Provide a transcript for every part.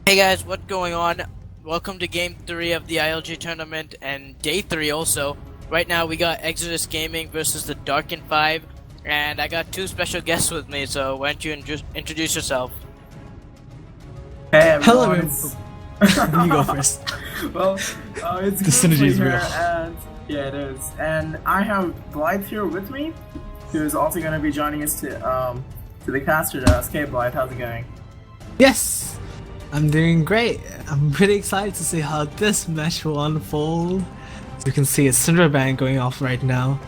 Hey guys, what's going on? Welcome to game 3 of the ILG tournament and day 3 also. Right now we got Exodus Gaming versus the Darkin5 and I got two special guests with me, so why don't you introduce yourself? Hey Hello, everyone, everyone. You go first. well, it's The synergy is here, real. and yeah, it is. And I have Blythe here with me, who is also going to be joining us to the caster desk. Hey Blythe, how's it going? Yes, I'm doing great. I'm pretty excited to see how this match will unfold. As you can see, it's Syndra ban going off right now.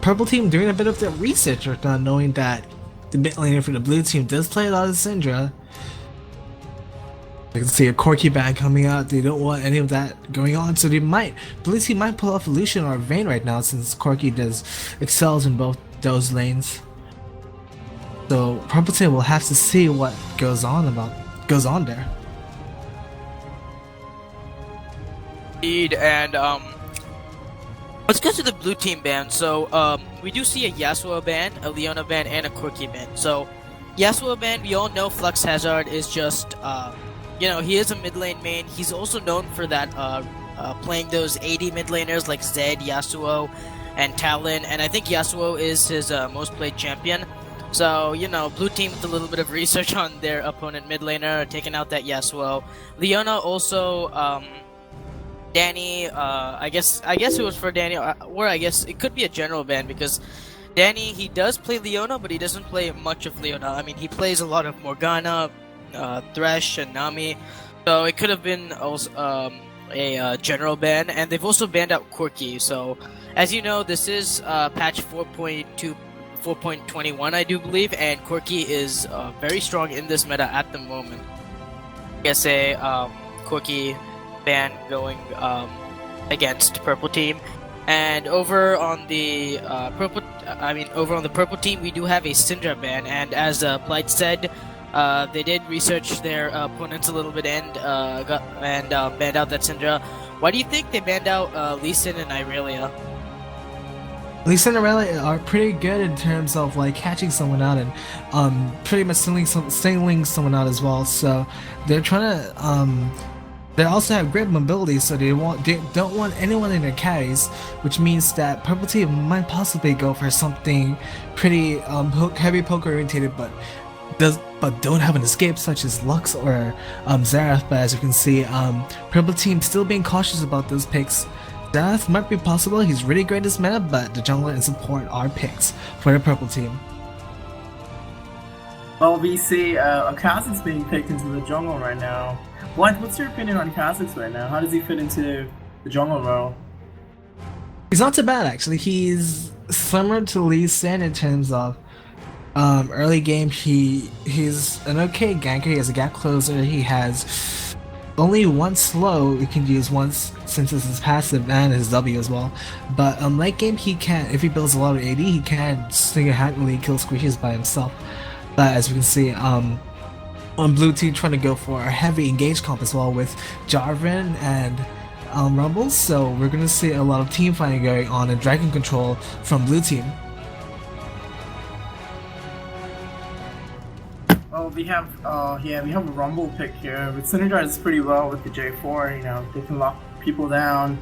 Purple team doing a bit of their research right now, knowing that the mid laner for the blue team does play a lot of Syndra. You can see a Corki ban coming out. They don't want any of that going on, so blue team might pull off Lucian or Vayne right now, since Corki excels in both those lanes. So purple team will have to see what goes on there. Indeed, and let's get to the blue team ban. So we do see a Yasuo ban, a Leona ban, and a Corki ban. So Yasuo ban, we all know Flux Hazard is just he is a mid lane main. He's also known for that playing those AD mid laners like Zed, Yasuo, and Talon, and I think Yasuo is his most played champion. So, blue team with a little bit of research on their opponent mid laner, taking out that Yasuo. Leona also, Danny, I guess it was for Danny, or I guess it could be a general ban, because Danny, he does play Leona, but he doesn't play much of Leona. I mean, he plays a lot of Morgana, Thresh, and Nami, so it could have been also a general ban, and they've also banned out Corki. So, as you know, this is patch 4.21, I do believe, and Corki is very strong in this meta at the moment. I guess a Corki ban going against purple team, and over on the purple team, we do have a Syndra ban, and as Blight said, they did research their opponents a little bit and banned out that Syndra. Why do you think they banned out Lee Sin and Irelia? Lee Sin and Irelia are pretty good in terms of like catching someone out and pretty much singling someone out as well. So they're trying to they also have great mobility, so they don't want anyone in their carries, which means that purple team might possibly go for something pretty heavy poke orientated, but don't have an escape such as Lux or Xerath. But as you can see, purple team still being cautious about those picks. Xerath might be possible, he's really great this meta, but the jungler and support are picks for the purple team. Well, we see Kha'Zix being picked into the jungle right now. Blythe, what's your opinion on Kha'Zix right now? How does he fit into the jungle role? He's not too bad actually. He's similar to Lee Sin in terms of early game. He's an okay ganker. He has a gap closer. He has only one slow he can use once, since it's his passive and his W as well. But late game he can, if he builds a lot of AD, he can single-handedly kill squishes by himself. But as you can see, on blue team trying to go for a heavy engage comp as well with Jarvan and Rumbles, so we're gonna see a lot of team fighting going on and dragon control from blue team. Well, we have a Rumble pick here. With synergize pretty well with the J4. They can lock people down.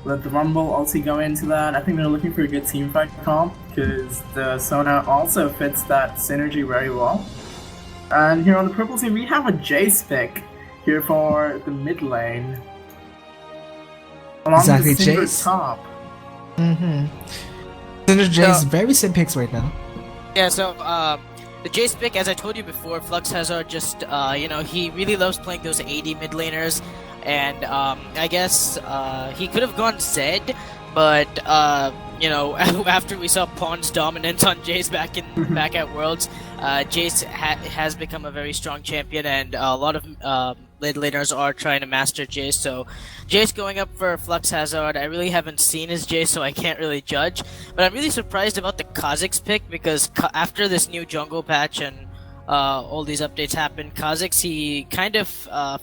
Let the Rumble ulti go into that. I think they're looking for a good team fight comp, because the Sona also fits that synergy very well. And here on the purple team, we have a Jace pick here for the mid lane. Along Exactly, with Syndra Jace. top. Syndra Jace, very same picks right now. Yeah, so the Jace pick, as I told you before, Flux Hazard just he really loves playing those AD mid laners, and I guess he could have gone Zed, but after we saw Pawn's dominance on Jace back at Worlds, Jace has become a very strong champion, and a lot of mid laners are trying to master Jace. So Jace going up for Flux Hazard, I really haven't seen his Jace, so I can't really judge. But I'm really surprised about the Kha'Zix pick, because after this new jungle patch and all these updates happened, Kha'Zix, he kind of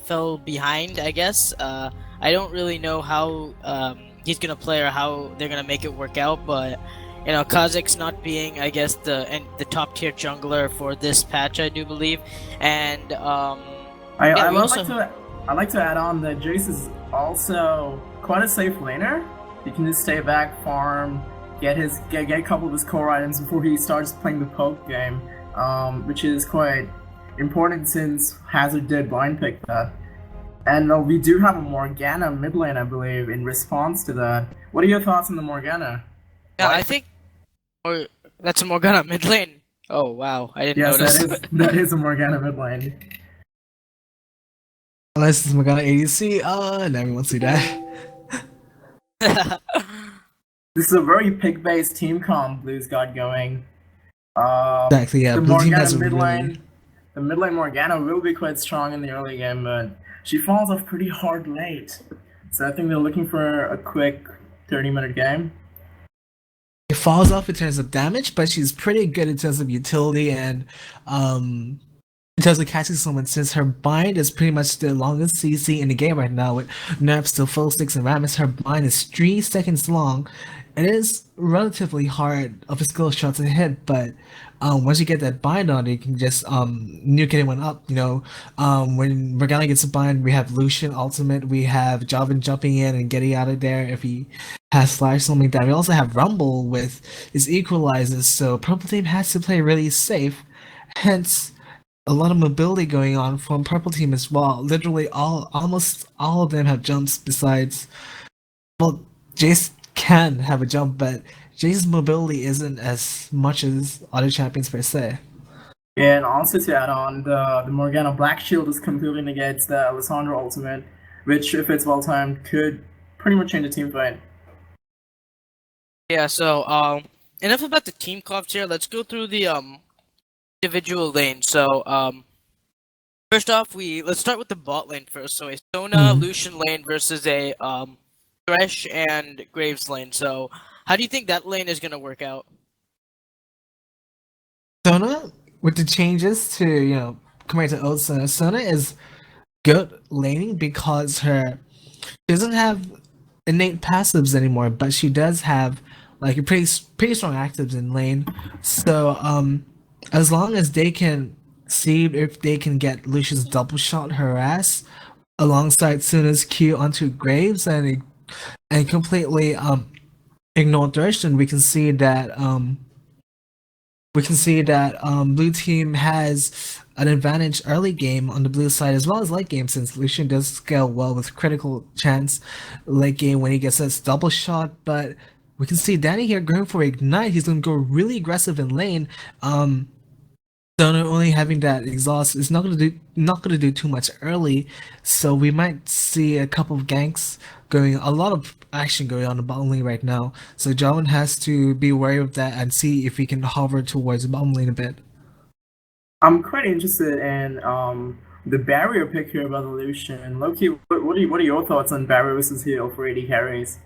fell behind, I guess. I don't really know how he's gonna play or how they're gonna make it work out, but Kha'Zix not being, I guess, the top tier jungler for this patch, I do believe, and I, Yeah, I we would like also to I'd like to add on that Jace is also quite a safe laner. He can just stay back, farm, get a couple of his core items before he starts playing the poke game, which is quite important since Hazard did blind pick that. And we do have a Morgana mid lane, I believe, in response to that. What are your thoughts on the Morgana? yeah, Why? I think or that's a Morgana mid lane. Oh wow, I didn't Yes, that notice. is that is a Morgana mid lane. Unless it's Magana ADC, never want to see that. This is a very pick-based team comp Blue's got going. Uh, Exactly, yeah. the Blue team Morgana has a mid really. lane, the mid lane Morgana will be quite strong in the early game, but she falls off pretty hard late. So I think they're looking for a quick 30-minute game. It falls off in terms of damage, but she's pretty good in terms of utility and um in terms of catching someone, since her bind is pretty much the longest CC in the game right now with nerfs to full sticks and Rammus. Her bind is 3 seconds long. It is relatively hard of a skill shot to hit, but once you get that bind on, you can just nuke anyone up. When Morgana gets a bind, we have Lucian ultimate, we have Jarvan jumping in and getting out of there if he has slash something like that. We also have Rumble with his equalizers, so purple team has to play really safe. Hence, a lot of mobility going on from purple team as well. Literally almost all of them have jumps besides, well, Jace can have a jump, but Jace's mobility isn't as much as other champions per se. And also to add on, the Morgana Black Shield is completely negates the Alessandro ultimate, which, if it's well timed, could pretty much change the team fight. Yeah, so enough about the team comps here. Let's go through the individual lanes. So first off, let's start with the bot lane first. So a Sona Lucian lane versus a Thresh and Graves lane. So how do you think that lane is gonna work out? Sona, with the changes to, compared to old Sona, Sona is good laning because she doesn't have innate passives anymore, but she does have like a pretty strong actives in lane. So as long as they can see if they can get Lucian's double shot harass alongside Suna's Q onto Graves and completely ignore Thresh, then we can see that blue team has an advantage early game on the blue side as well as late game, since Lucian does scale well with critical chance late game when he gets us double shot. But we can see Danny here going for ignite. He's going to go really aggressive in lane. Sona only having that exhaust is not gonna do too much early, so we might see a couple of ganks going, a lot of action going on the bottom lane right now. So Jarvan has to be wary of that and see if he can hover towards the bottom lane a bit. I'm quite interested in the barrier pick here by the Lucian. Loki, what are your thoughts on barrier versus heal for AD carries?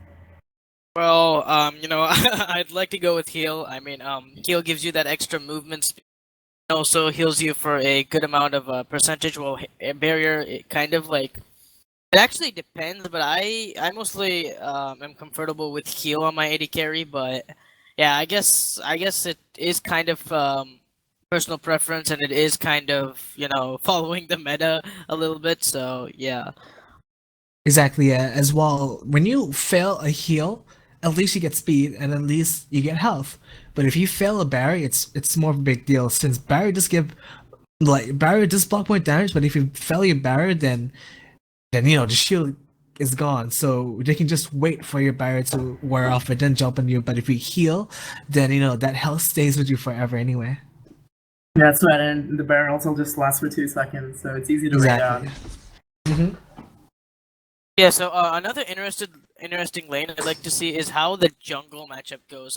Well, I'd like to go with heal. I mean, heal gives you that extra movement speed. Also heals you for a good amount of percentage. Well, barrier, it kind of like it actually depends, but I mostly am comfortable with heal on my AD carry. But yeah, I guess it is kind of personal preference, and it is kind of following the meta a little bit. So yeah. Exactly, yeah. As well, when you fail a heal, at least you get speed and at least you get health. But if you fail a barrier, it's more of a big deal, since barrier does block point damage, but if you fail your barrier, then the shield is gone. So they can just wait for your barrier to wear off and then jump on you. But if you heal, then that health stays with you forever anyway. Yeah, that's right, and the barrier also just lasts for 2 seconds, so it's easy to raid out. Exactly. hmm Yeah, so another interesting lane I'd like to see is how the jungle matchup goes.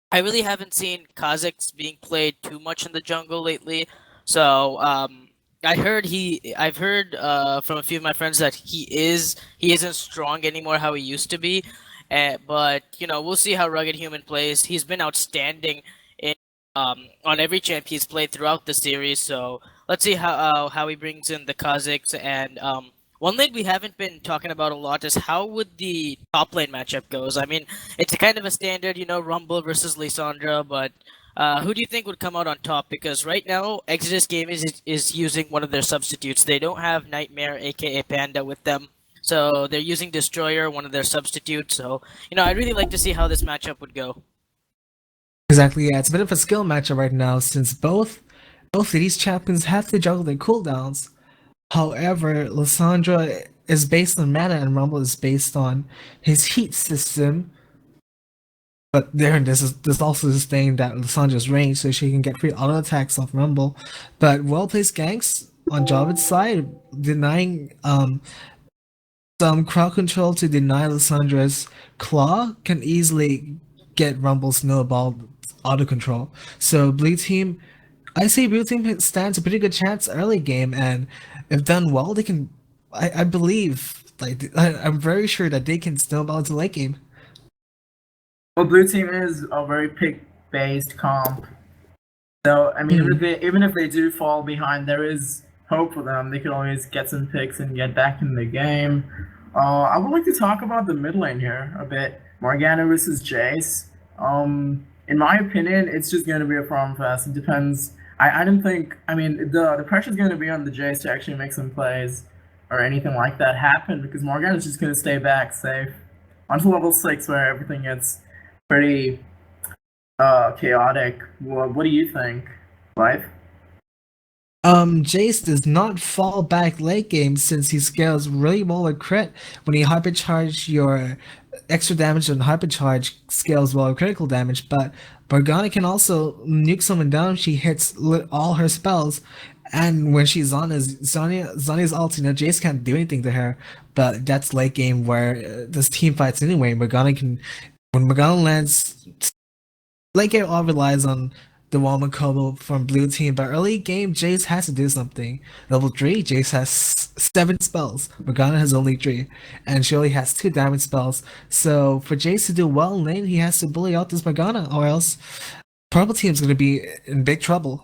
I really haven't seen Kazakhs being played too much in the jungle lately, so I've heard from a few of my friends that he isn't strong anymore how he used to be, but we'll see how Rugged Human plays. He's been outstanding in on every champ he's played throughout the series, so let's see how he brings in the Kazakhs. And one lane we haven't been talking about a lot is how would the top lane matchup goes. I mean, it's kind of a standard, Rumble versus Lissandra, but Who do you think would come out on top? Because right now, Exodus Gaming is using one of their substitutes. They don't have Nightmare, aka Panda, with them, so they're using Destroyer, one of their substitutes. So I'd really like to see how this matchup would go. Exactly, yeah. It's a bit of a skill matchup right now since both of these champions have to juggle their cooldowns. However, Lissandra is based on mana and Rumble is based on his heat system. But there's also this thing that Lissandra's range, so she can get free auto attacks off Rumble. But well placed ganks on Javid's side, denying some crowd control to deny Lissandra's claw can easily get Rumble snowball auto control. So I say blue team stands a pretty good chance early game, and if done well, they can. I believe, I'm very sure that they can snowball into late game. Well, blue team is a very pick-based comp. So, I mean, even if they do fall behind, there is hope for them. They can always get some picks and get back in the game. I would like to talk about the mid lane here a bit. Morgana versus Jace. In my opinion, it's just going to be a farm fest. It depends. I don't think. I mean, the pressure is going to be on the Jace to actually make some plays or anything like that happen because Morgana is just going to stay back safe until level 6 where everything gets pretty chaotic. What do you think, Life? Jace does not fall back late game since he scales really well with crit. When he hypercharge, your extra damage and hypercharge scales well with critical damage, but Morgana can also nuke someone down. She hits all her spells, and when she's on Zhonya's ult, Jace can't do anything to her. But that's late game where this team fights anyway. When Morgana lands, late game all relies on the Walmart combo from blue team, but early game Jace has to do something. Level 3, Jace has 7 spells. Morgana has only 3, and she only has 2 damage spells. So for Jace to do well in lane, he has to bully out this Morgana, or else purple team's gonna be in big trouble.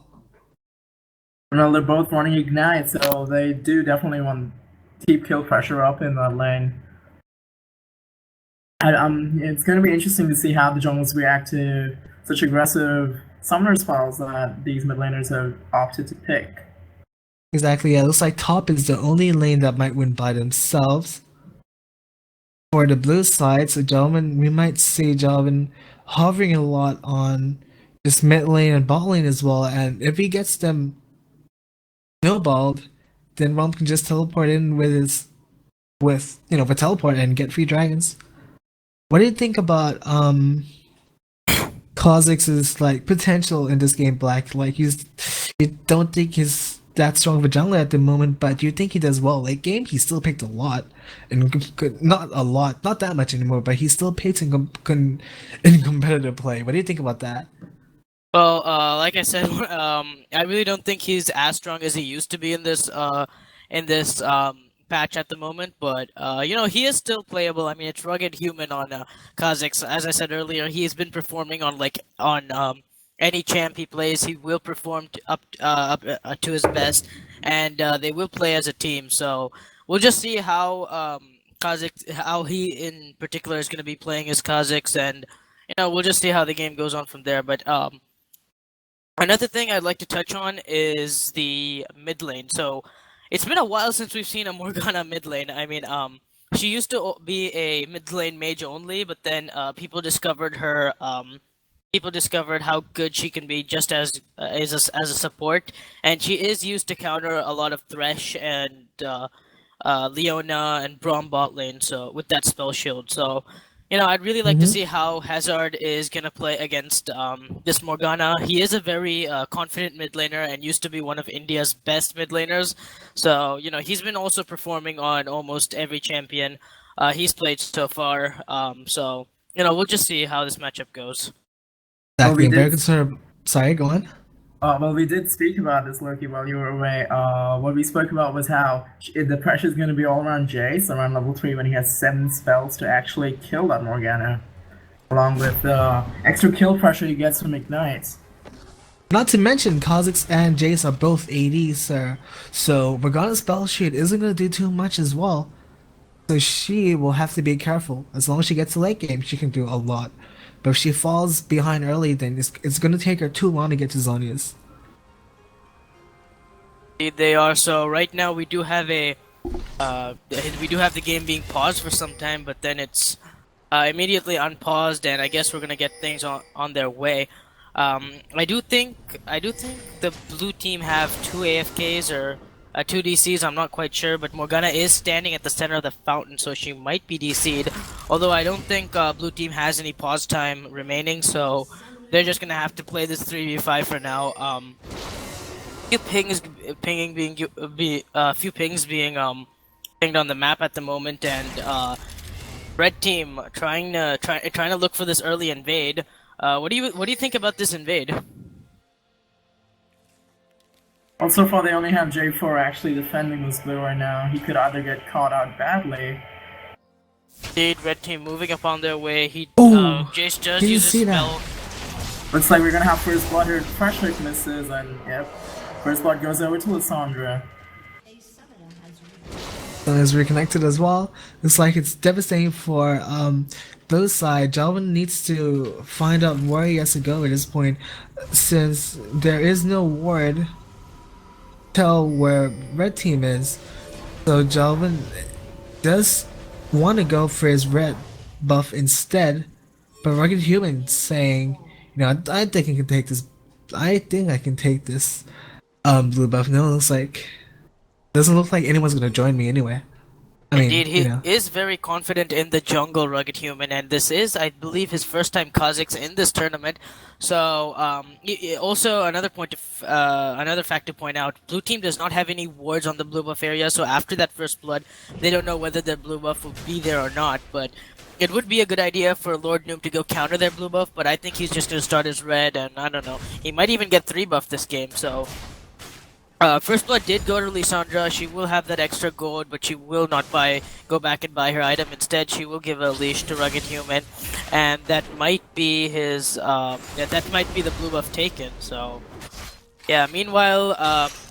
Well, they're both running Ignite, so they do definitely want to keep kill pressure up in that lane. And it's going to be interesting to see how the jungles react to such aggressive summoner spells that these mid laners have opted to pick. Exactly, yeah. It looks like top is the only lane that might win by themselves. For the blue side, so Jarvan, we might see Jarvan hovering a lot on this mid lane and bot lane as well, and if he gets them snowballed, then Rom can just teleport in with teleport and get free dragons. What do you think about Kha'Zix's potential in this game, Black? You don't think he's that strong of a jungler at the moment, but do you think he does well late game? He still picked a lot, and not a lot, not that much anymore, but he still picked in competitive play. What do you think about that? Well, like I said, I really don't think he's as strong as he used to be in this patch at the moment, but he is still playable. I mean, it's rugged human on Kha'Zix. As I said earlier, he's been performing on any champ he plays. He will perform up to his best, and they will play as a team. So we'll just see how Kha'Zix, how he in particular is going to be playing as Kha'Zix, and we'll just see how the game goes on from there. But another thing I'd like to touch on is the mid lane. So it's been a while since we've seen a Morgana mid lane. I mean, she used to be a mid lane mage only, but then people discovered her. People discovered how good she can be just as a support, and she is used to counter a lot of Thresh and Leona and Braum bot lane. So with that spell shield, so I'd really like to see how Hazard is gonna play against this Morgana. He is a very confident mid laner and used to be one of India's best mid laners. So he's been also performing on almost every champion he's played so far. So we'll just see how this matchup goes. Exactly. I'm very concerned. Sorry, go on. Well, we did speak about this, Loki, while you were away. What we spoke about was how the pressure is going to be all around Jace, around level 3, when he has 7 spells to actually kill that Morgana, along with the extra kill pressure he gets from Ignite. Not to mention, Kha'Zix and Jace are both ADs, sir. So Morgana's spell sheet isn't going to do too much as well. So she will have to be careful. As long as she gets to late game, she can do a lot. But if she falls behind early, then it's gonna take her too long to get to Zhonya's. Indeed they are. So right now we do have the game being paused for some time, but then it's immediately unpaused, and I guess we're gonna get things on their way. I do think the blue team have two AFKs or two DCs. I'm not quite sure, but Morgana is standing at the center of the fountain, so she might be DC'd. Although I don't think blue team has any pause time remaining, so they're just gonna have to play this 3v5 for now. Few pings being pinged on the map at the moment, and red team trying to look for this early invade. What do you think about this invade? Well, so far they only have J4 actually defending this blue right now. He could either get caught out badly. Indeed, red team moving up on their way. Jace does did you use a see spell. Looks like we're gonna have first blood here. Fresh hook misses, and yep, first blood goes over to Lissandra. Sun is reconnected as well. Looks like it's devastating for blue side. Jalvin needs to find out where he has to go at this point, since there is no ward tell where red team is. So Jalvin does want to go for his red buff instead, but Rugged Human saying, you know, I think I can take this. I think I can take this blue buff. No, it looks like doesn't look like anyone's gonna join me anyway. Indeed, he is very confident in the jungle, Rugged Human, and this is, I believe, his first time Kha'Zix in this tournament. So, also another fact to point out: blue team does not have any wards on the blue buff area. So after that first blood, they don't know whether their blue buff will be there or not. But it would be a good idea for Lord Noom to go counter their blue buff. But I think he's just gonna start his red, and I don't know. He might even get 3 buff this game. So. First blood did go to Lissandra. She will have that extra gold, but she will not go back and buy her item. Instead, she will give a leash to Rugged Human, and that might be his. That might be the blue buff taken. So, yeah. Meanwhile,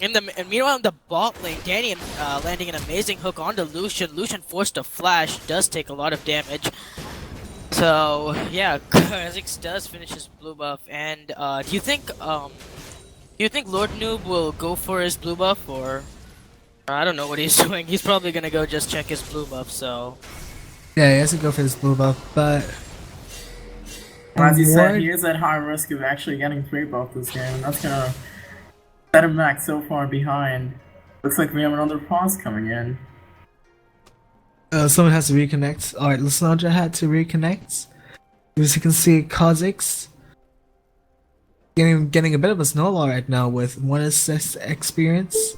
in the bot lane, Danny landing an amazing hook onto Lucian. Lucian forced a flash, does take a lot of damage. So yeah, Kha'Zix does finish his blue buff. And do you think Lord Noob will go for his blue buff, or I don't know what he's doing. He's probably gonna go just check his blue buff. So yeah, he has to go for his blue buff, but as you said, he is at high risk of actually getting 3 buff this game, and that's gonna set him back so far behind. Looks like we have another pause coming in. Someone has to reconnect. Alright, Lissandra had to reconnect. As you can see, Kha'Zix getting a bit of a snowball right now with 1 assist experience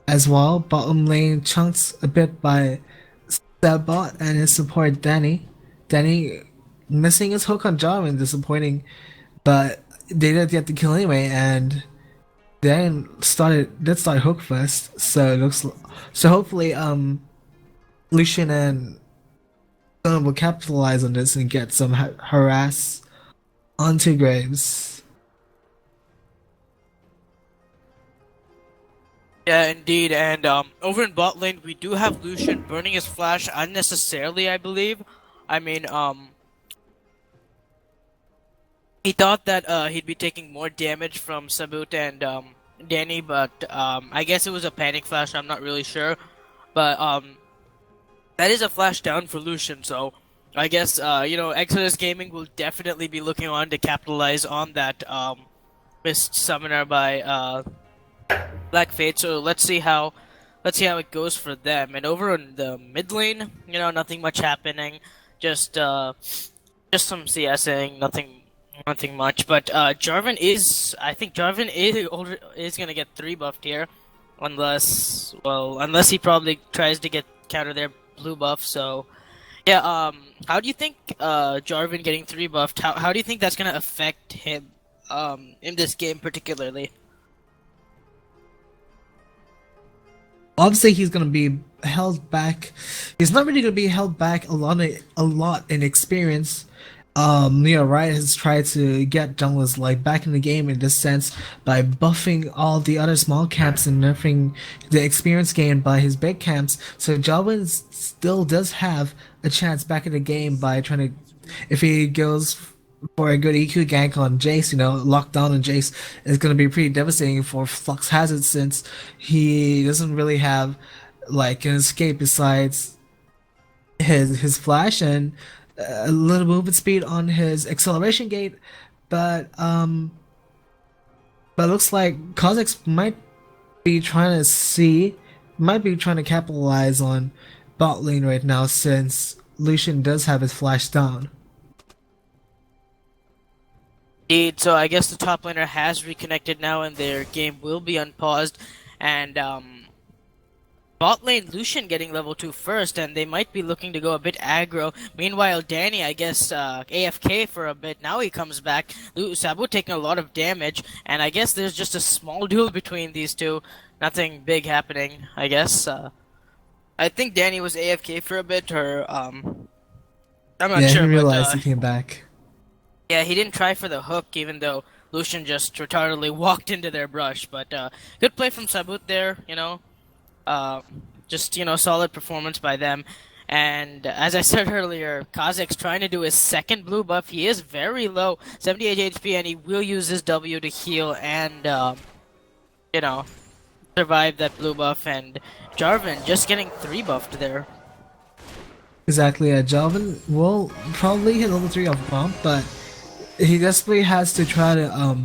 as well. Bottom lane chunked a bit by Sabbot and his support Danny. Danny missing his hook on Jarvan, disappointing, but they did get the kill anyway, and then start hook first. So hopefully Lucian and Sun will capitalize on this and get some harass onto Graves. yeah, indeed. And over in bot lane, we do have Lucian burning his flash unnecessarily, I believe. I mean, he thought that he'd be taking more damage from Sabut and Danny, but I guess it was a panic flash. I'm not really sure, but that is a flash down for Lucian. So I guess Exodus Gaming will definitely be looking on to capitalize on that missed summoner by Black Fate. So let's see how it goes for them. And over in the mid lane, nothing much happening. Just some CSing, nothing much. But Jarvan is gonna get 3 buffed here, unless he probably tries to counter their blue buff. So yeah, how do you think Jarvan getting 3 buffed? How do you think that's gonna affect him in this game particularly? Obviously, he's gonna be held back. He's not really gonna be held back a lot in experience. Riot has tried to get junglers back in the game in this sense by buffing all the other small camps and nerfing the experience gained by his big camps. So Jarvan still does have a chance back in the game by if he goes for a good EQ gank on Jace, lockdown on Jace is going to be pretty devastating for Flux Hazard since he doesn't really have like an escape besides his flash and a little movement speed on his acceleration gate, but looks like Kha'Zix might be trying to capitalize on bot lane right now since Lucian does have his flash down. Indeed, so I guess the top laner has reconnected now and their game will be unpaused. And bot lane Lucian getting level 2 first, and they might be looking to go a bit aggro. Meanwhile, Danny, I guess, AFK for a bit. Now he comes back. Sabu taking a lot of damage, and I guess there's just a small duel between these two. Nothing big happening, I guess. I think Danny was AFK for a bit, or I'm not sure. He realized he came back. Yeah, he didn't try for the hook, even though Lucian just retardedly walked into their brush. But good play from Sabut there, just solid performance by them. And as I said earlier, Kha'Zix trying to do his second blue buff. He is very low, 78 HP, and he will use his W to heal and survive that blue buff. And Jarvan just getting 3 buffed there. Exactly, Jarvan will probably hit level 3 off bomb, but he desperately has to try to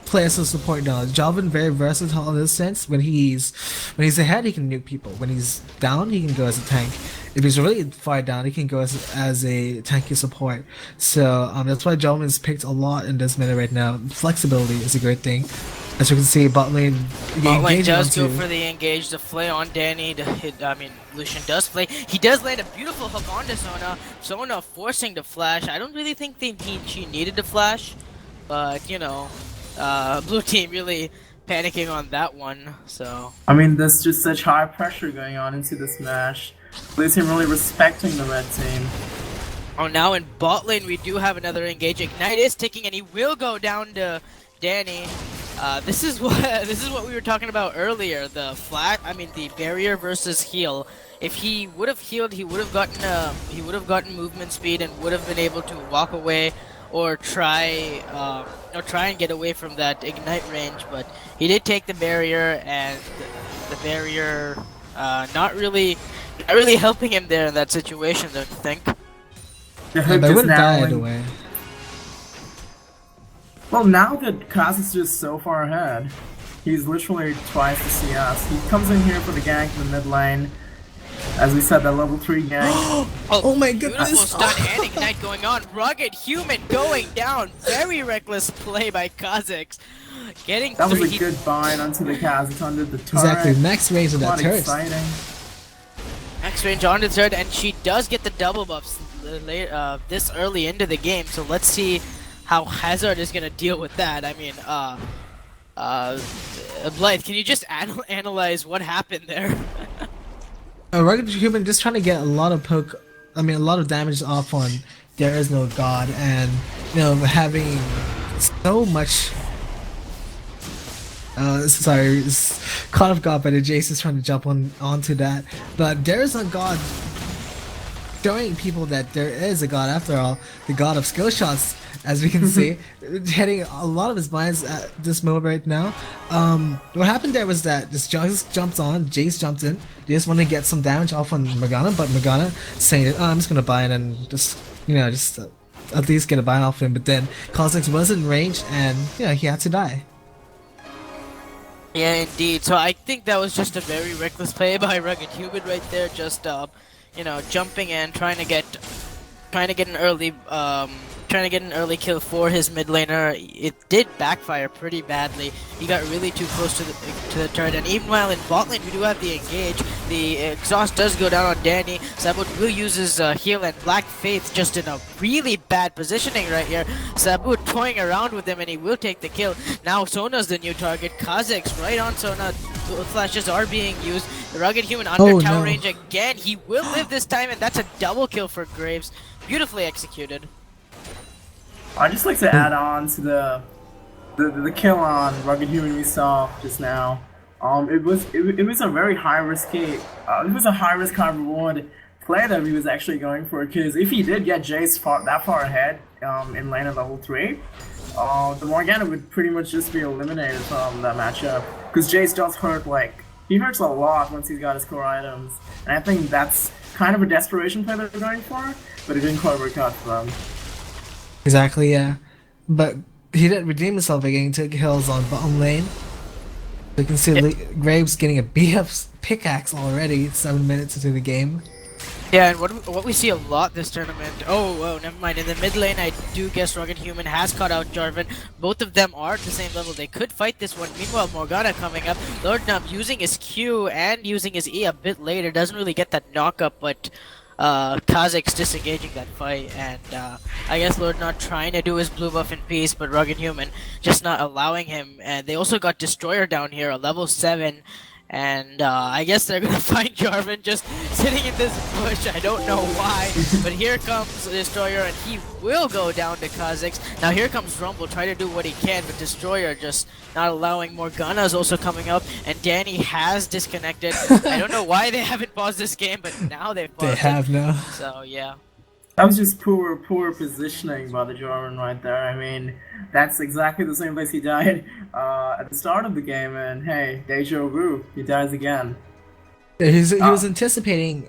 play as a support now. Jarvan very versatile in this sense. When he's ahead, he can nuke people. When he's down, he can go as a tank. If he's really far down, he can go as a tanky support. So that's why Jarvan is picked a lot in this meta right now. Flexibility is a great thing. As you can see, bot lane does go for the engage, the flay on Danny to hit. Lucian does flay. He does land a beautiful hook onto Sona. Sona forcing the flash. I don't really think she needed the flash, but blue team really panicking on that one. So there's just such high pressure going on into this match. Blue team really respecting the red team. Oh, now in bot lane we do have another engage. Ignite is ticking, and he will go down to Danny. This is what we were talking about earlier. The barrier versus heal. If he would have healed, he would have gotten movement speed and would have been able to walk away or try and get away from that ignite range. But he did take the barrier, and the barrier not really helping him there in that situation. Don't you think? The hook but I wouldn't die now away. Well, now that Kaz is just so far ahead, he's literally twice the CS. He comes in here for the gank in the mid lane. As we said, that level 3 gank. Oh my goodness! Beautiful stun and ignite going on. Rugged Human going down. Very reckless play by Kha'Zix. Getting that was a good bind onto the Kaz. Under the turret. Exactly, max range of that turret. Exciting. Max range on the turret, and she does get the double buffs this early into the game. So let's see how Hazard is gonna deal with that. Blythe, can you just analyze what happened there? Rugged Human just trying to get a lot of damage off on There Is No God, and having so much. Sorry, caught off guard by the Jace is trying to jump onto that, but There Is No God, showing people that there is a god after all, the god of skill shots, as we can see, hitting a lot of his blinds at this moment right now. What happened there was that this Jace jumped on, Jace jumped in, they just wanted to get some damage off on Morgana, but Morgana saying, I'm just gonna buy it and just at least get a buy off him, but then Kha'Zix was in range and he had to die. Yeah, indeed. So I think that was just a very reckless play by Rugged Human right there, just jumping in, trying to get an early kill for his mid laner. It did backfire pretty badly. He got really too close to the turret, and even while in bot lane we do have the engage. The exhaust does go down on Danny. Sabu will use his heal, and Black Faith just in a really bad positioning right here. Sabu toying around with him, and he will take the kill. Now Sona's the new target. Kha'Zix right on Sona. Flashes are being used. The Rugged Human under tower range again. He will live this time, and that's a double kill for Graves. Beautifully executed. I'd just like to add on to the kill on Rugged Human we saw just now. It was a very high risk high reward play that he was actually going for, because if he did get Jace that far ahead, in lane at level 3, the Morgana would pretty much just be eliminated from that matchup. Because Jace does hurt, like, he hurts a lot once he's got his core items. And I think that's kind of a desperation play that they're going for, but it didn't quite work out for them. Exactly, yeah. But he did redeem himself by getting 2 kills on bottom lane. You can see Graves getting a BF pickaxe already 7 minutes into the game. Yeah, and what we see a lot this tournament. Oh, never mind. In the mid lane, I do guess Rugged Human has caught out Jarvan. Both of them are at the same level. They could fight this one. Meanwhile, Morgana coming up. Lord Nub using his Q and using his E a bit later. Doesn't really get that knock up, but Kha'Zix disengaging that fight. And I guess Lord not trying to do his blue buff in peace, but Rugged Human just not allowing him. And they also got Destroyer down here, a level 7. And I guess they're gonna find Jarvan just sitting in this bush. I don't know why, but here comes Destroyer, and he will go down to Kha'Zix. Now here comes Rumble, try to do what he can, but Destroyer just not allowing. Morgana is also coming up, and Danny has disconnected. I don't know why they haven't paused this game, but now they've paused They have now. So yeah. That was just poor positioning by the Jarvan right there. I mean, that's exactly the same place he died at the start of the game, and hey, deja vu, he dies again. He was anticipating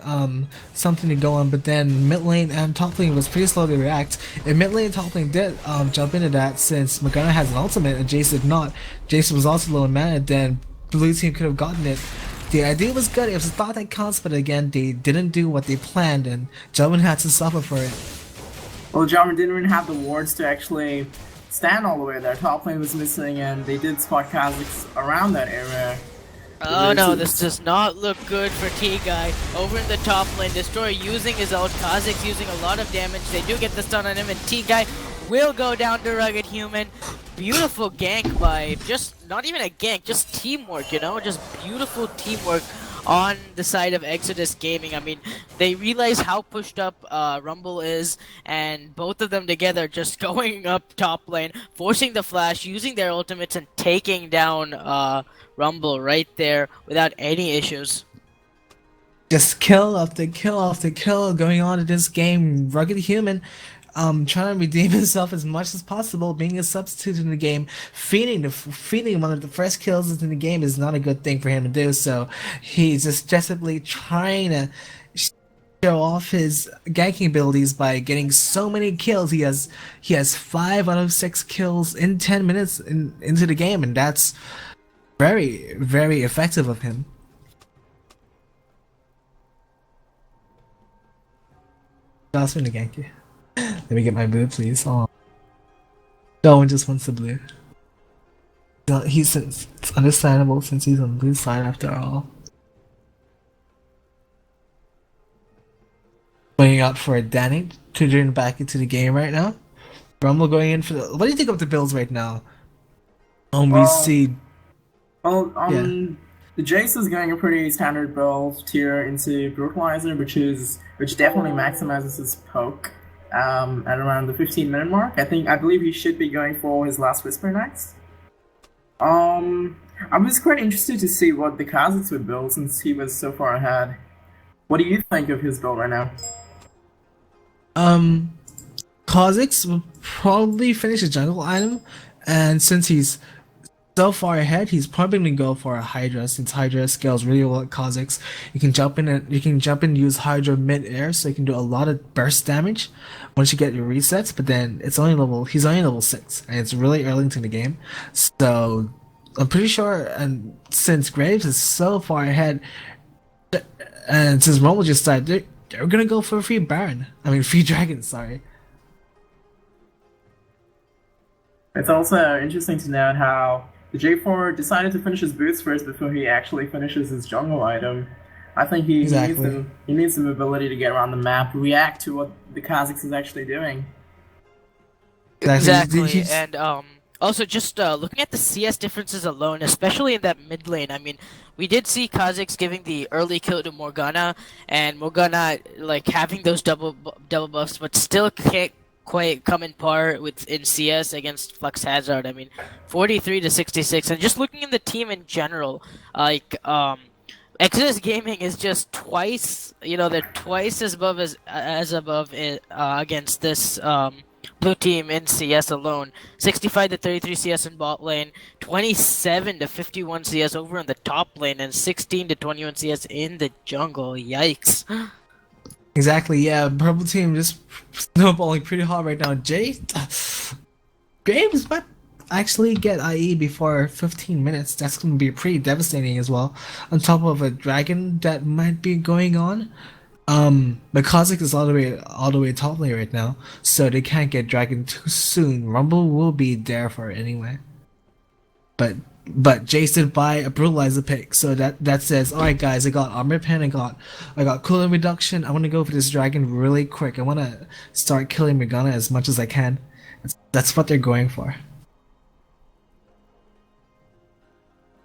something to go on, but then mid lane and top lane was pretty slow to react. And mid lane and top lane did jump into that since Morgana has an ultimate and Jace did not. Jace was also low in mana, then blue team could have gotten it. The idea was good, it was a thought that counts, but again, they didn't do what they planned, and Jarvan had to suffer for it. Well, Jarvan didn't even have the wards to actually stand all the way there. Top lane was missing, and they did spot Kha'Zix around that area. Oh no, this does not look good for T-Guy. Over in the top lane, Destroyer using his ult, Kha'Zix using a lot of damage. They do get the stun on him, and T-Guy will go down to Rugged Human. Beautiful gank by, just not even a gank, just teamwork, you know? Just beautiful teamwork on the side of Exodus Gaming. I mean, they realize how pushed up Rumble is, and both of them together just going up top lane, forcing the flash, using their ultimates, and taking down Rumble right there without any issues. Just kill after kill after kill going on in this game. Rugged Human trying to redeem himself as much as possible, being a substitute in the game. Feeding one of the first kills in the game is not a good thing for him to do, so he's just desperately trying to show off his ganking abilities by getting so many kills. He has 5 out of 6 kills in 10 minutes into the game, and that's very, very effective of him. Ask me to gank you. Let me get my blue, please. Oh. No one just wants the blue. It's understandable since he's on the blue side after all. Going out for a Danny to turn back into the game right now. Rumble going in for the. What do you think of the builds right now? We see. Well, the Jace is going a pretty standard build tier into Brutalizer, which definitely maximizes his poke. At around the 15-minute mark. I believe he should be going for his last Whisper next. I was quite interested to see what the Kha'Zix would build since he was so far ahead. What do you think of his build right now? Kha'Zix will probably finish a jungle item, and since he's so far ahead, he's probably gonna go for a Hydra since Hydra scales really well at Kha'Zix. You can jump in and use Hydra mid-air, so you can do a lot of burst damage once you get your resets. But then he's only level 6, and it's really early into the game. So I'm pretty sure, and since Graves is so far ahead, and since Rumble just started, they're gonna go for a free dragon. Sorry. It's also interesting to note how the J4 decided to finish his boots first before he actually finishes his jungle item. I think he needs some ability to get around the map, react to what the Kha'Zix is actually doing. Exactly, and also just looking at the CS differences alone, especially in that mid lane. I mean, we did see Kha'Zix giving the early kill to Morgana, and Morgana like having those double buffs, but still can't quite come in par in CS against Flux Hazard. I mean, 43 to 66, and just looking in the team in general, like Exodus Gaming is just twice, they're twice as above against this Blue team in CS alone, 65 to 33 CS in bot lane, 27 to 51 CS over in the top lane, and 16 to 21 CS in the jungle. Yikes! Exactly, yeah. Purple team just snowballing pretty hard right now. Graves might actually get IE before 15 minutes. That's going to be pretty devastating as well. On top of a dragon that might be going on. But Kha'Zix is all the way top lane right now, so they can't get dragon too soon. Rumble will be there for it anyway. But Jace did buy a brutalizer pick, so that says, all right guys, I got armor pen, I got cooldown reduction. I want to go for this dragon really quick. I want to start killing Morgana as much as I can. That's what they're going for.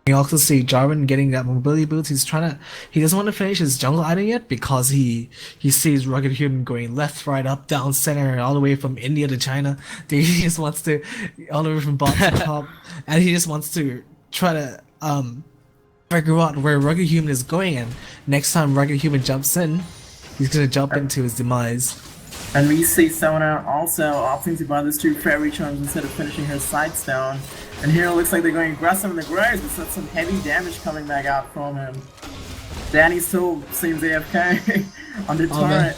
You also see Jarvan getting that mobility boost. He doesn't want to finish his jungle item yet because he sees Rugged Human going left, right, up, down, center, all the way from India to China. He just wants to, all the way from bottom to top, and he just wants to try to figure out where Rugged Human is going. And next time Rugged Human jumps in, he's gonna jump into his demise. And we see Sona also opting to buy this 2 fairy charms instead of finishing her sightstone. And here it looks like they're going aggressive in the graves, but that's some heavy damage coming back out from him. Danny still seems AFK on the turret.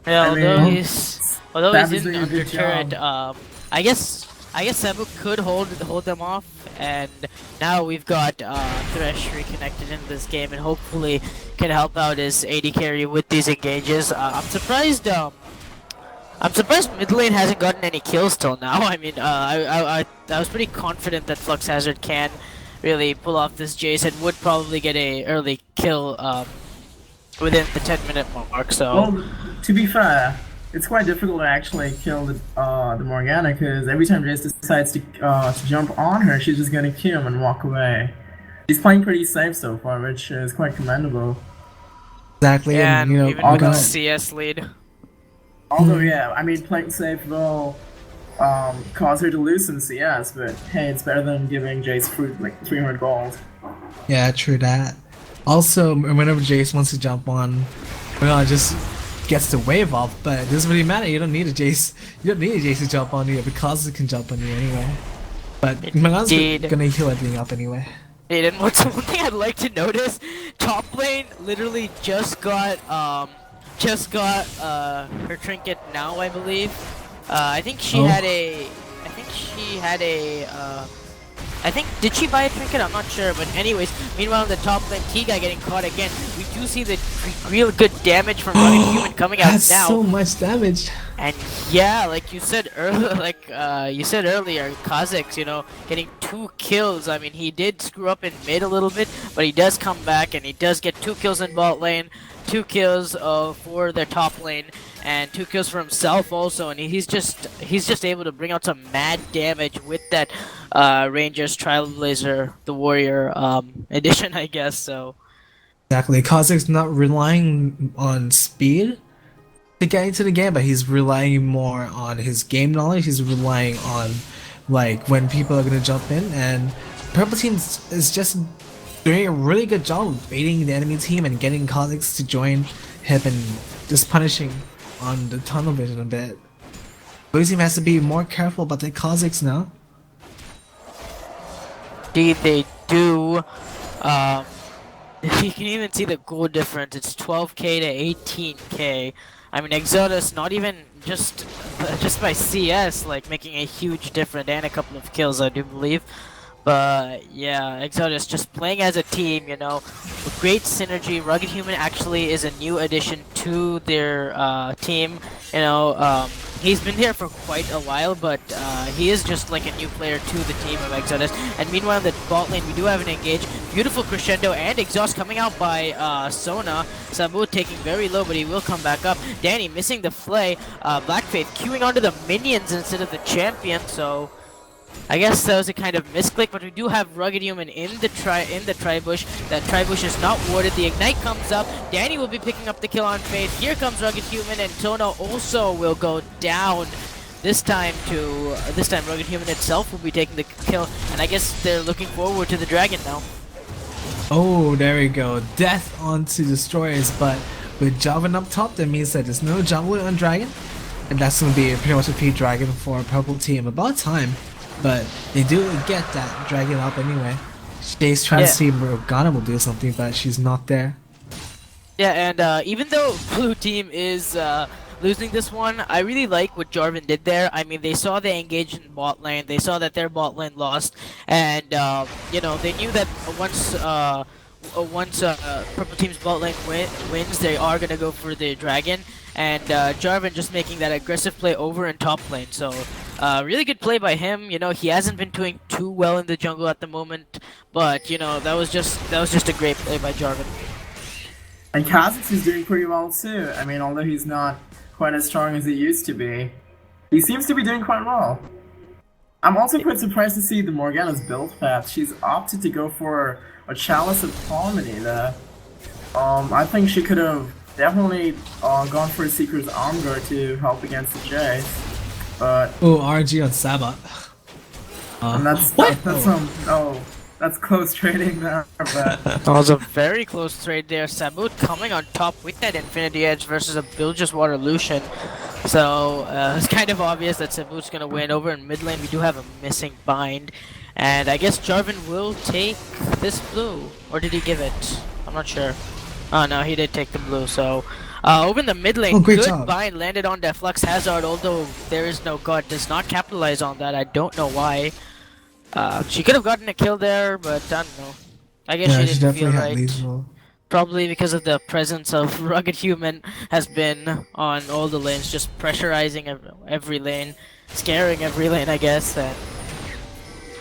Yeah, although he's Sabu's in doing a under good turret, job. I guess Sabu could hold them off, and now we've got Thresh reconnected in this game, and hopefully can help out his AD carry with these engages. I'm surprised mid lane hasn't gotten any kills till now. I mean, I was pretty confident that Flux Hazard can really pull off this Jace and would probably get a early kill within the 10-minute mark. So, well, to be fair, it's quite difficult to actually kill the Morgana because every time Jace decides to jump on her, she's just gonna kill him and walk away. She's playing pretty safe so far, which is quite commendable. Exactly, and you know, even with the CS lead. Although, yeah, I mean, playing safe will cause her to lose in CS, but hey, it's better than giving Jace like 300 gold. Yeah, true that. Also, whenever Jace wants to jump on, just gets the wave off, but it doesn't really matter. You don't need a Jace. You don't need a Jace to jump on you because it can jump on you anyway. But Milan's gonna heal everything up anyway. And what's one thing I'd like to notice? Top lane literally just got her trinket now, I believe. I think she had a. Did she buy a trinket? I'm not sure, but anyways, meanwhile in the top lane, T-Guy getting caught again. We do see the real good damage from Rugged Human coming out That's now. so much damage. And yeah, like you said earlier, Kha'Zix, you know, getting 2 kills. I mean, he did screw up in mid a little bit, but he does come back and he does get 2 kills in bot lane, 2 kills for their top lane, and 2 kills for himself also. And he's just able to bring out some mad damage with that Rangers Trailblazer, the Warrior edition, I guess. So exactly, Kha'Zix not relying on speed to get into the game, but he's relying more on his game knowledge. He's relying on like when people are gonna jump in, and Purple Team is just doing a really good job of baiting the enemy team and getting Kha'Zix to join him and just punishing on the tunnel vision a bit. Blue Team has to be more careful about the Kha'Zix now. Indeed, they do. You can even see the goal difference. It's 12k to 18k. I mean, Exodus not even just by CS, like making a huge difference, and a couple of kills, I do believe. But yeah, Exodus just playing as a team, you know, with great synergy. Rugged Human actually is a new addition to their team. You know, he's been here for quite a while, but he is just like a new player to the team of Exodus. And meanwhile, in the bot lane, we do have an engage. Beautiful crescendo and exhaust coming out by Sona. Sabu taking very low, but he will come back up. Danny missing the flay. Blackfaith queuing onto the minions instead of the champion, so I guess that was a kind of misclick, but we do have Rugged Human in the tri-bush. That tri-bush is not warded. The ignite comes up. Danny will be picking up the kill on Faith. Here comes Rugged Human, and Sona also will go down. This time Rugged Human itself will be taking the kill, and I guess they're looking forward to the dragon now. Oh, there we go. Death onto destroyers, but with Jarvan up top, that means that there's no jungler on dragon. and that's gonna be pretty much a free dragon for purple team. About time, but they do get that dragon up anyway. Jay's trying to see if Morgana will do something, but she's not there. Yeah, and even though blue team is losing this one, I really like what Jarvan did there. I mean, they saw they engaged in bot lane, they saw that their bot lane lost, and you know, they knew that once purple team's bot lane wins, they are gonna go for the dragon, and Jarvan just making that aggressive play over in top lane. So really good play by him. You know, he hasn't been doing too well in the jungle at the moment, but you know, that was just a great play by Jarvan. And Kha'Zix is doing pretty well too. I mean, although he's not quite as strong as he used to be, he seems to be doing quite well. I'm also quite surprised to see the Morgana's build path. She's opted to go for a Chalice of Harmony there. I think she could have definitely gone for a Seeker's Armguard to help against the Jace, but RG on Sabat. And that's close trading there, but That was a very close trade there. Sabut coming on top with that Infinity Edge versus a Bilgeous Water Lucian. So it's kind of obvious that Sabut's gonna win. Over in mid lane, we do have a missing bind, and I guess Jarvan will take this blue, or did he give it? I'm not sure. Oh no, he did take the blue. So over in the mid lane, good bind landed on the Flux Hazard. Although there is no God, does not capitalize on that. I don't know why. She could have gotten a kill there, but I don't know. I guess she didn't feel right. Probably because of the presence of Rugged Human has been on all the lanes, just pressurizing every lane, scaring every lane, I guess. And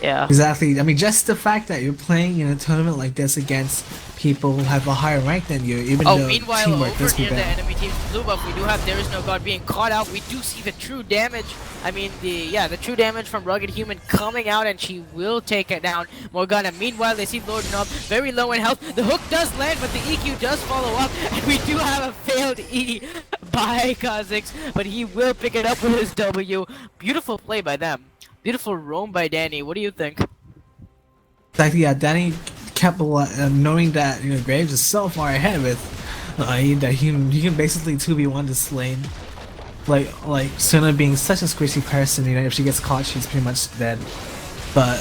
yeah. Exactly. I mean, just the fact that you're playing in a tournament like this against people who have a higher rank than you, even though meanwhile, teamwork over near the enemy team's blue buff, we do have There Is No God being caught out. We do see the true damage. I mean, the true damage from Rugged Human coming out, and she will take it down. Morgana, meanwhile, they see Lord Nob very low in health. The hook does land, but the EQ does follow up, and we do have a failed E by Kha'Zix, but he will pick it up with his W. Beautiful play by them. Beautiful roam by Danny. What do you think? Exactly, yeah. Danny kept knowing that Graves is so far ahead with that he can basically 2v1 this lane. Like Suna being such a squishy person, if she gets caught, she's pretty much dead. But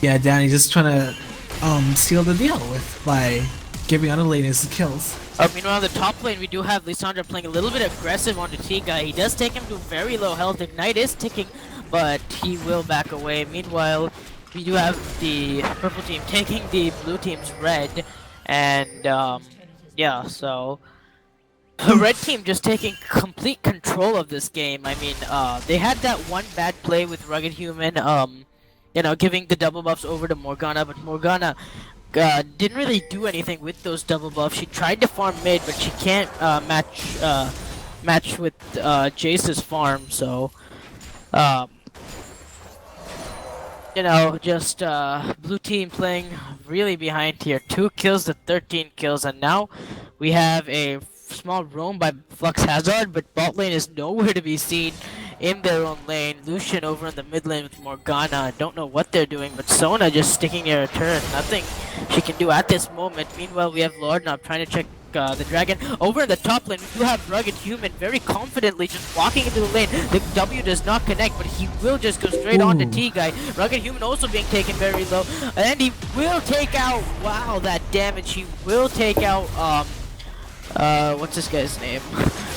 yeah, Danny just trying to seal the deal by giving other lanes kills. Meanwhile, the top lane, we do have Lissandra playing a little bit aggressive on the T-Guy. He does take him to very low health. Ignite is ticking, but he will back away. Meanwhile, we do have the purple team taking the blue team's red, and yeah, so the red team just taking complete control of this game. I mean, they had that one bad play with Rugged Human, giving the double buffs over to Morgana, but Morgana didn't really do anything with those double buffs. She tried to farm mid, but she can't match with Jace's farm, so just blue team playing really behind here. 2 kills to 13 kills, and now we have a small roam by Flux Hazard, but bot lane is nowhere to be seen in their own lane. Lucian over in the mid lane with Morgana. Don't know what they're doing, but Sona just sticking near her turret. Nothing she can do at this moment. Meanwhile, we have Lord now trying to check the dragon. Over in the top lane, we do have Rugged Human very confidently just walking into the lane. The W does not connect, but he will just go straight on to T-Guy. Rugged Human also being taken very low, and he will take out, wow, that damage. He will take out, what's this guy's name?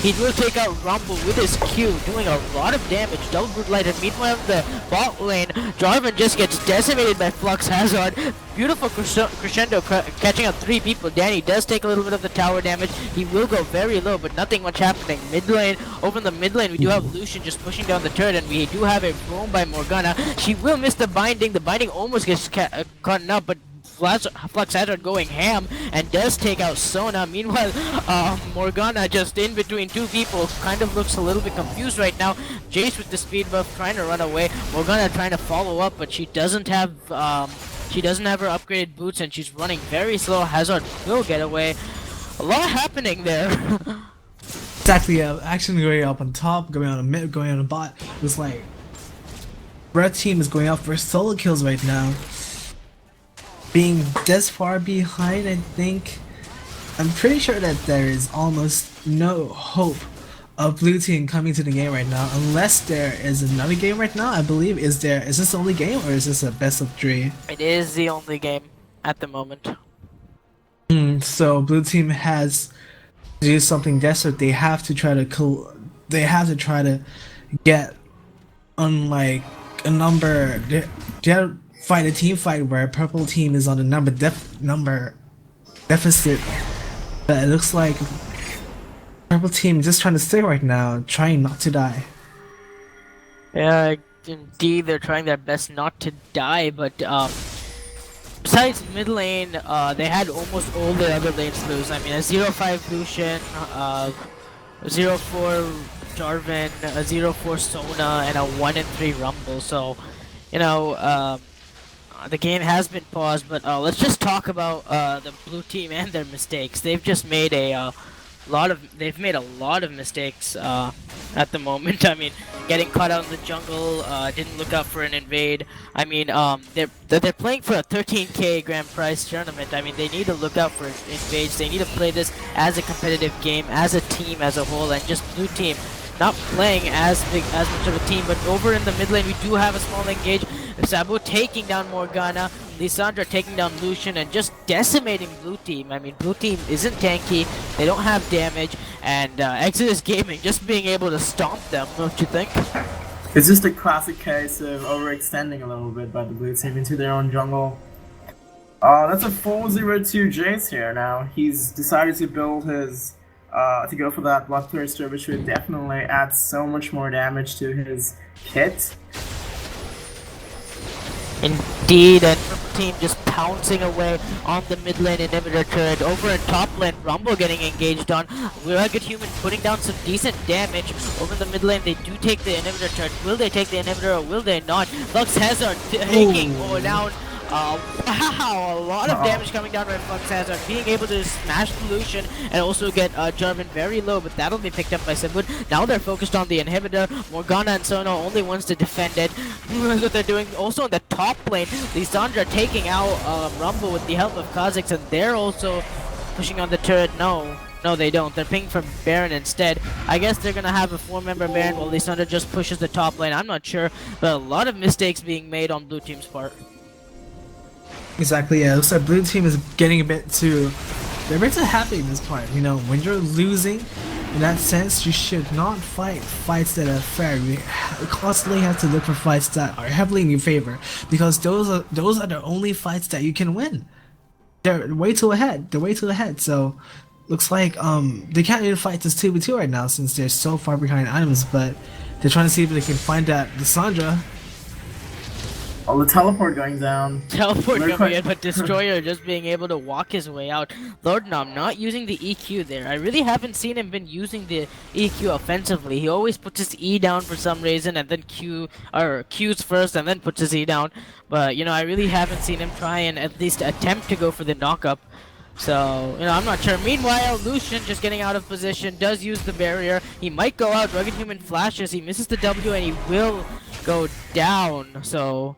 He will take out Rumble with his Q, doing a lot of damage. Double Brutalizer. Meanwhile, in the bot lane, Jarvan just gets decimated by Flux Hazard. Beautiful crescendo catching up 3 people. Danny does take a little bit of the tower damage. He will go very low, but nothing much happening. Mid lane, over in the mid lane, we do have Lucian just pushing down the turret, and we do have a roam by Morgana. She will miss the binding. The binding almost gets caught up, but Flux Hazard going ham and does take out Sona. Meanwhile, Morgana just in between 2 people, kind of looks a little bit confused right now. Jace with the speed buff trying to run away. Morgana trying to follow up, but she doesn't have her upgraded boots, and she's running very slow. Hazard will get away. A lot happening there. Exactly, action going up on top, going on a mid, going on a bot. It was like red team is going out for solo kills right now. Being this far behind, I'm pretty sure that there is almost no hope of blue team coming to the game right now, unless there is another game right now. I believe is this the only game or is this a best of 3? It is the only game at the moment. So blue team has to do something desperate. They have to try to get on like a number. They have to fight a team fight where purple team is on a number deficit. But it looks like purple team just trying to stay right now, trying not to die. Yeah, indeed, they're trying their best not to die, but besides mid lane, they had almost all the other lanes lose. I mean, a 0-5 Lucian, 0-4 Jarvan, a 0-4 Sona, and a 1-3 Rumble. So, you know, the game has been paused, but let's just talk about the blue team and their mistakes. They've just made a lot of mistakes at the moment. I mean, getting caught out in the jungle, didn't look out for an invade. I mean, they're playing for a 13k grand prize tournament. I mean, they need to look out for invades. They need to play this as a competitive game, as a team, as a whole, and just blue team not playing as much of a team. But over in the mid lane, we do have a small engage. Sabu taking down Morgana, Lissandra taking down Lucian, and just decimating blue team. I mean, blue team isn't tanky, they don't have damage, and Exodus Gaming just being able to stomp them, don't you think? It's just a classic case of overextending a little bit by the blue team into their own jungle. That's a 4-0-2 Jace here now. He's decided to build his, to go for that Bloodthirster, which would definitely add so much more damage to his kit. Indeed, and purple team just pouncing away on the mid lane inhibitor turret. Over in top lane, Rumble getting engaged on. Rugged Human putting down some decent damage. Over in the mid lane, they do take the inhibitor turret. Will they take the inhibitor or will they not? Lux Hazard taking down. Wow, a lot of damage coming down by Flux Hazard, being able to smash the Lucian and also get Jarvan very low, but that'll be picked up by Simwood. Now they're focused on the inhibitor. Morgana and Sona only ones to defend it. That's what they're doing. Also in the top lane, Lissandra taking out Rumble with the help of Kha'Zix, and they're also pushing on the turret. No, they don't. They're pinging from Baron instead. I guess they're gonna have a 4-member Baron while Lissandra just pushes the top lane. I'm not sure, but a lot of mistakes being made on blue team's part. Exactly, yeah. It looks like blue team is getting they're a bit too happy in this part. You know, when you're losing, in that sense, you should not fight fights that are fair. You constantly have to look for fights that are heavily in your favor, because those are the only fights that you can win. They're way too ahead. So, looks like they can't even fight this 2v2 right now since they're so far behind items. But they're trying to see if they can find that Lissandra. Oh, the teleport going down. Teleport coming in, but Destroyer just being able to walk his way out. Lord Nom not using the EQ there. I really haven't seen him been using the EQ offensively. He always puts his E down for some reason and then Qs first and then puts his E down. But, you know, I really haven't seen him try and at least attempt to go for the knock-up. So, you know, I'm not sure. Meanwhile, Lucian just getting out of position, does use the barrier. He might go out. Rugged Human flashes. He misses the W and he will go down. So,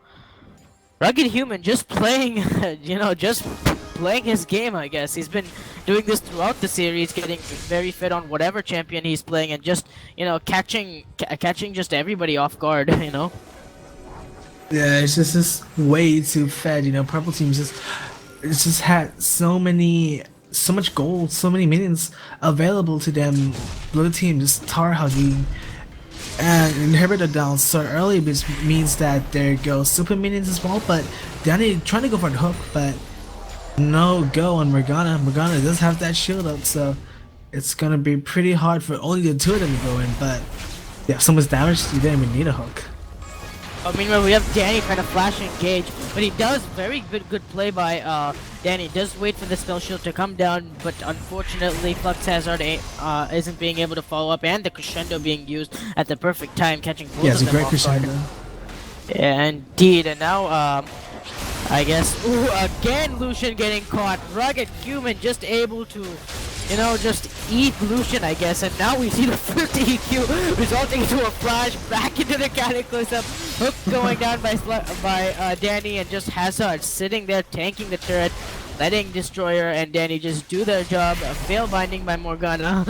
Rugged Human just playing, you know, just playing his game, I guess. He's been doing this throughout the series, getting very fit on whatever champion he's playing and just, you know, catching just everybody off guard, you know? Yeah, it's just way too fed, you know. Purple team just had so much gold, so many minions available to them. Blue team just tar hugging and inhibitor down so early, which means that there go super minions as well. But Danny trying to go for the hook, but no go on Morgana. Morgana does have that shield up, so it's gonna be pretty hard for only the two of them to go in. But yeah, so much damage, you didn't even need a hook. Meanwhile, we have Danny trying to flash engage, but he does very good play by Danny. Does wait for the spell shield to come down, but unfortunately Flux Hazard isn't being able to follow up, and the crescendo being used at the perfect time, catching both of them it's a great off crescendo. guard. Yeah, indeed, and now I guess again Lucian getting caught. Rugged Human just able to, you know, just eat Lucian, I guess, and now we see the first EQ resulting into a flash back into the Cataclysm. Hook going down by Danny, and just Hazard sitting there tanking the turret, letting Destroyer and Danny just do their job. A fail binding by Morgana.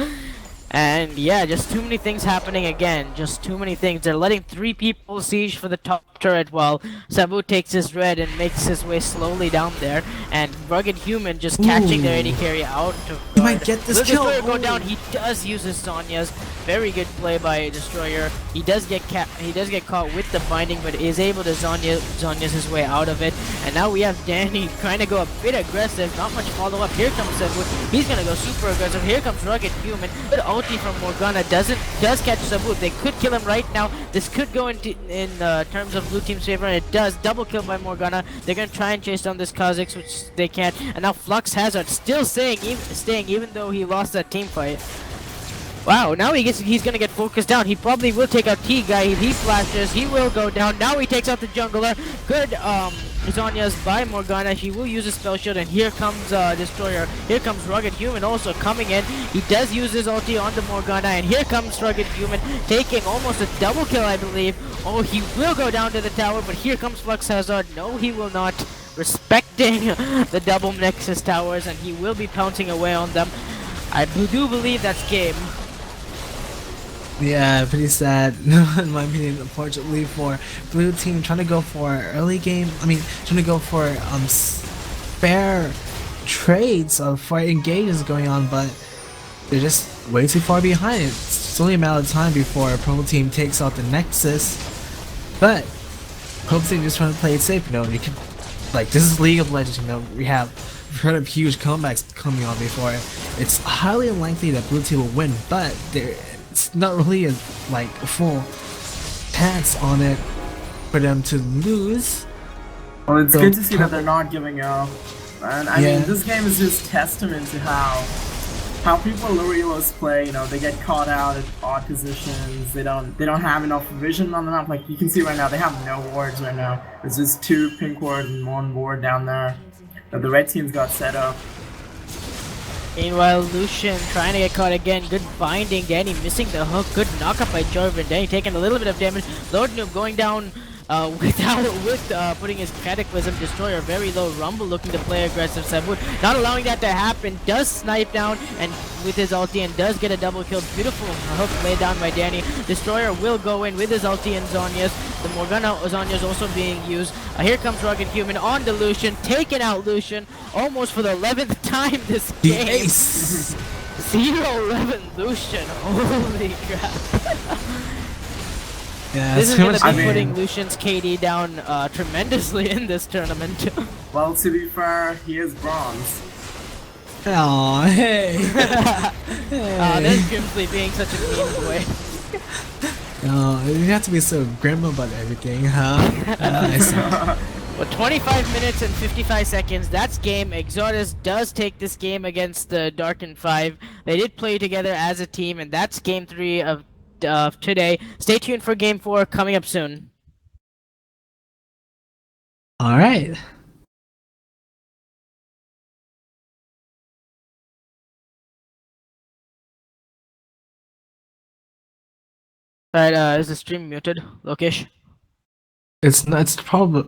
And yeah, just too many things happening again. Just too many things. They're letting 3 people siege for the top turret while Sabu takes his red and makes his way slowly down there. And Rugged Human just catching their AD Ooh. carry out to He might guard. get this Will kill. Destroyer go Ooh. down. He does use his Sonya's. Very good play by Destroyer. He does get caught with the binding, but is able to Zonya's his way out of it. And now we have Danny trying to go a bit aggressive. Not much follow up. Here comes Sabu. He's gonna go super aggressive. Here comes Rugged Human. Good ulti from Morgana does catch Sabu. They could kill him right now. This could go in terms of blue team's favor, and it does. Double kill by Morgana. They're gonna try and chase down this Kha'Zix, which they can't. And now Flux Hazard still staying even though he lost that team fight. Wow, now he's gonna get focused down. He probably will take out T-Guy. He flashes, he will go down. Now he takes out the jungler. Good Zonya's by Morgana. He will use a spell shield, and here comes Destroyer. Here comes Rugged Human also coming in. He does use his ulti onto Morgana, and here comes Rugged Human taking almost a double kill, I believe. Oh, he will go down to the tower, but here comes Flux Hazard. No, he will not. Respecting the double Nexus towers, and he will be pouncing away on them. I do believe that's game. Yeah, pretty sad in my opinion, unfortunately, for blue team trying to go for early game. I mean, trying to go for fair trades of for engages going on, but they're just way too far behind. It's only a matter of time before Pro Team takes out the Nexus. But Pro Team just trying to play it safe. You know, you can, like, this is League of Legends. You know, we've heard of huge comebacks coming on before. It's highly unlikely that blue team will win, but it's not really a full chance on it for them to lose. Well, it's So, good to see that they're not giving up. And I Yeah. mean, this game is just testament to how people Lurilos play. You know, they get caught out at odd positions. They don't have enough vision on the map. Like you can see right now, they have no wards right now. There's just 2 pink wards and 1 ward down there that the red team's got set up. Meanwhile, Lucian trying to get caught again. Good binding. Danny missing the hook. Good knockup by Jarvan. Danny taking a little bit of damage. Lord Noob going down with putting his Cataclysm. Destroyer very low. Rumble looking to play aggressive. Sabu not allowing that to happen. Does snipe down and with his ulti and does get a double kill. Beautiful hook laid down by Danny. Destroyer will go in with his ulti and Zonya's. The Morgana Zonya's also being used. Here comes Rugged Human on to Lucian. Taking out Lucian almost for the 11th time this The game. ace. 0-11 Lucian. Holy crap. Yeah, This it's is too going much. to be putting Lucian's KD down tremendously in this tournament. Well, to be fair, he is bronze. Aw, hey. There's Grimsley being such a mean boy. Oh, you have to be so grim about everything, huh? Nice. Well, 25 minutes and 55 seconds. That's game. Exodus does take this game against the Darkin5. They did play together as a team, and that's game 3 of today. Stay tuned for game 4 coming up soon. All right. Alright, is the stream muted, Lokesh? It's not. It's probably